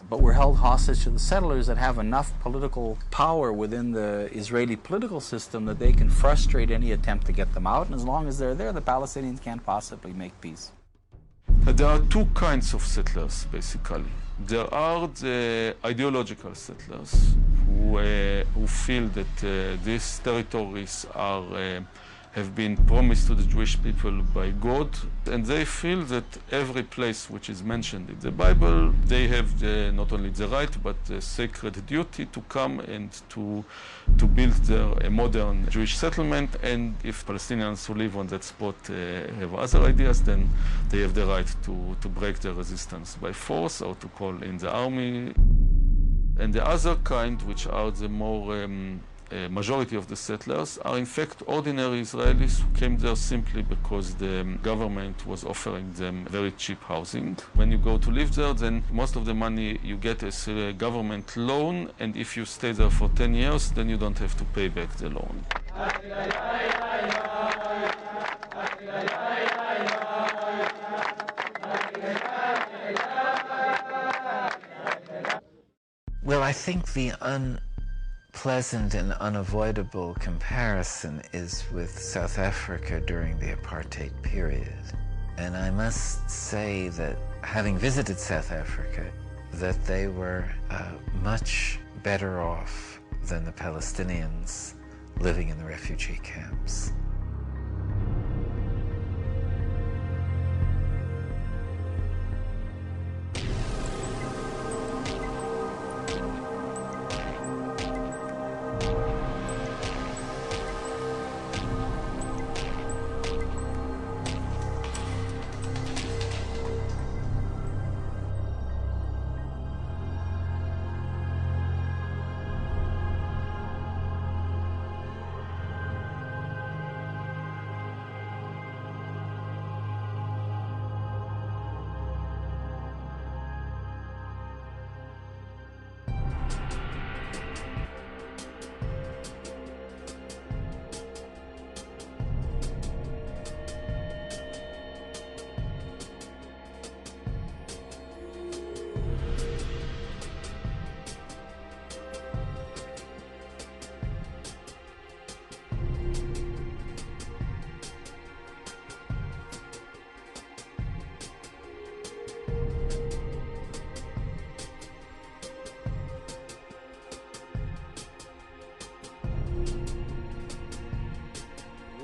But we're held hostage to the settlers that have enough political power within the Israeli political system that they can frustrate any attempt to get them out, and as long as they're there, the Palestinians can't possibly make peace. There are two kinds of settlers, basically. There are the ideological settlers who feel that these territories have been promised to the Jewish people by God, and they feel that every place which is mentioned in the Bible, they have not only the right, but the sacred duty to come and to build a modern Jewish settlement, and if Palestinians who live on that spot have other ideas, then they have the right to break their resistance by force or to call in the army. And the other kind, which are the more majority of the settlers, are in fact ordinary Israelis who came there simply because the government was offering them very cheap housing. When you go to live there, then most of the money you get is a government loan, and if you stay there for 10 years, then you don't have to pay back the loan. Well, I think the unpleasant and unavoidable comparison is with South Africa during the apartheid period. And I must say that having visited South Africa, that they were much better off than the Palestinians living in the refugee camps.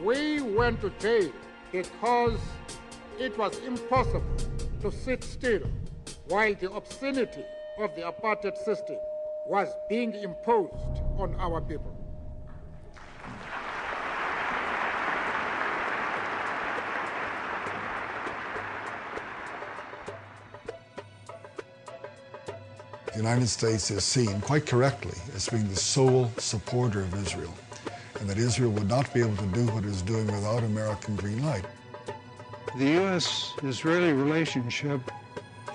We went to jail because it was impossible to sit still while the obscenity of the apartheid system was being imposed on our people. The United States is seen, quite correctly, as being the sole supporter of Israel, and that Israel would not be able to do what it is doing without American green light. The U.S.-Israeli relationship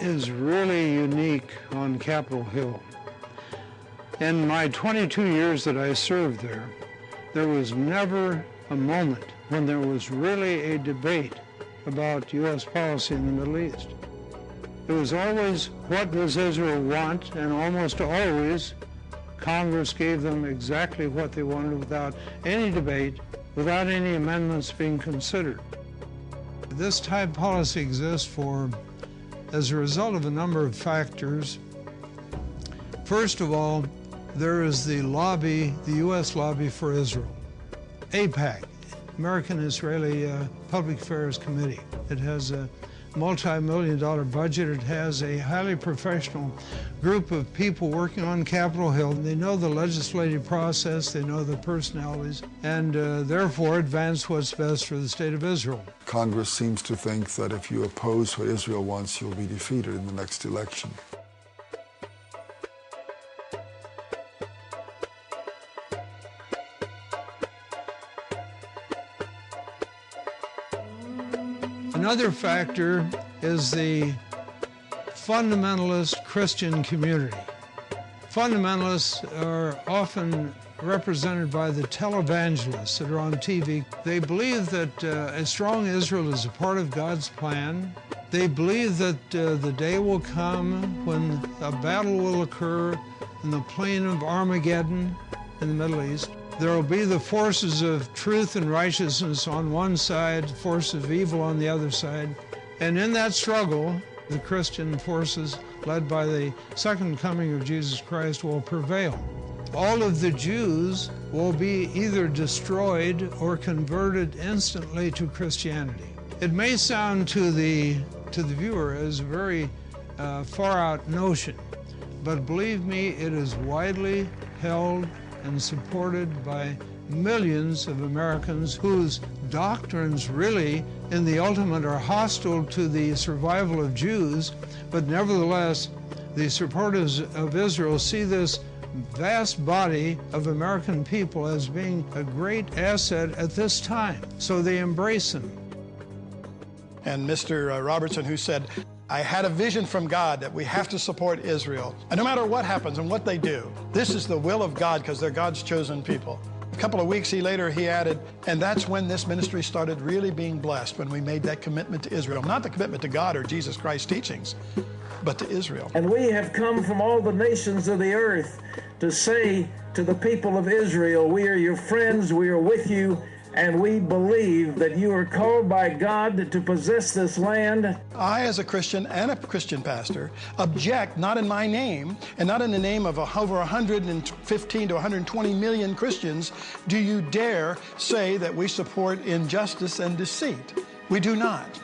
is really unique on Capitol Hill. In my 22 years that I served there was never a moment when there was really a debate about U.S. policy in the Middle East. It was always, what does Israel want? And almost always, Congress gave them exactly what they wanted without any debate, without any amendments being considered. This type policy exists as a result of a number of factors. First of all, there is the lobby, the U.S. lobby for Israel. AIPAC, American-Israeli Public Affairs Committee. It has a multi-million-dollar budget. It has a highly professional group of people working on Capitol Hill. They know the legislative process, they know the personalities, and therefore advance what's best for the state of Israel. Congress seems to think that if you oppose what Israel wants, you'll be defeated in the next election. Another factor is the fundamentalist Christian community. Fundamentalists are often represented by the televangelists that are on TV. They believe that a strong Israel is a part of God's plan, They believe that the day will come when a battle will occur in the plain of Armageddon in the Middle East. There will be the forces of truth and righteousness on one side, forces of evil on the other side. And in that struggle, the Christian forces, led by the second coming of Jesus Christ, will prevail. All of the Jews will be either destroyed or converted instantly to Christianity. It may sound to the viewer as a very far-out notion, but believe me, it is widely held and supported by millions of Americans whose doctrines really, in the ultimate, are hostile to the survival of Jews, but nevertheless, the supporters of Israel see this vast body of American people as being a great asset at this time, so they embrace them. And Mr. Robertson, who said, I had a vision from God that we have to support Israel. And no matter what happens and what they do, this is the will of God because they're God's chosen people. A couple of weeks later, he added, and that's when this ministry started really being blessed, when we made that commitment to Israel. Not the commitment to God or Jesus Christ's teachings, but to Israel. And we have come from all the nations of the earth to say to the people of Israel, we are your friends, we are with you, and we believe that you are called by God to possess this land. I, as a Christian and a Christian pastor, object not in my name and not in the name of over 115 to 120 million Christians do you dare say that we support injustice and deceit. We do not.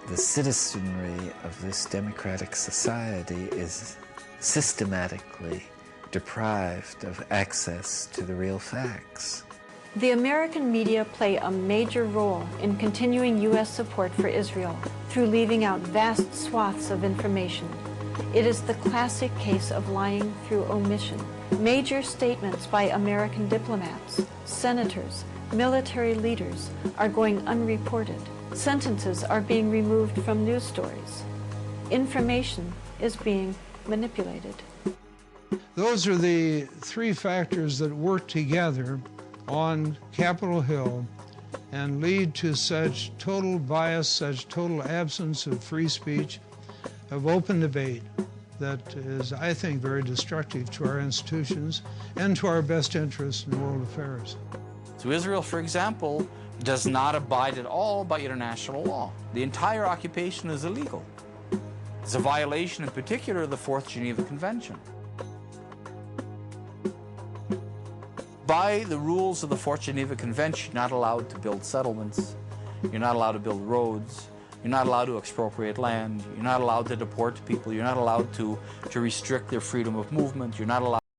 The citizenry of this democratic society is systematically deprived of access to the real facts. The American media play a major role in continuing U.S. support for Israel through leaving out vast swaths of information. It is the classic case of lying through omission. Major statements by American diplomats, senators, military leaders are going unreported. Sentences are being removed from news stories. Information is being manipulated. Those are the three factors that work together on Capitol Hill and lead to such total bias, such total absence of free speech, of open debate that is, I think, very destructive to our institutions and to our best interests in world affairs. So Israel, for example, does not abide at all by international law. The entire occupation is illegal. It's a violation in particular of the Fourth Geneva Convention. By the rules of the Fourth Geneva Convention, you're not allowed to build settlements, you're not allowed to build roads, you're not allowed to expropriate land, you're not allowed to deport people, you're not allowed to restrict their freedom of movement, you're not allowed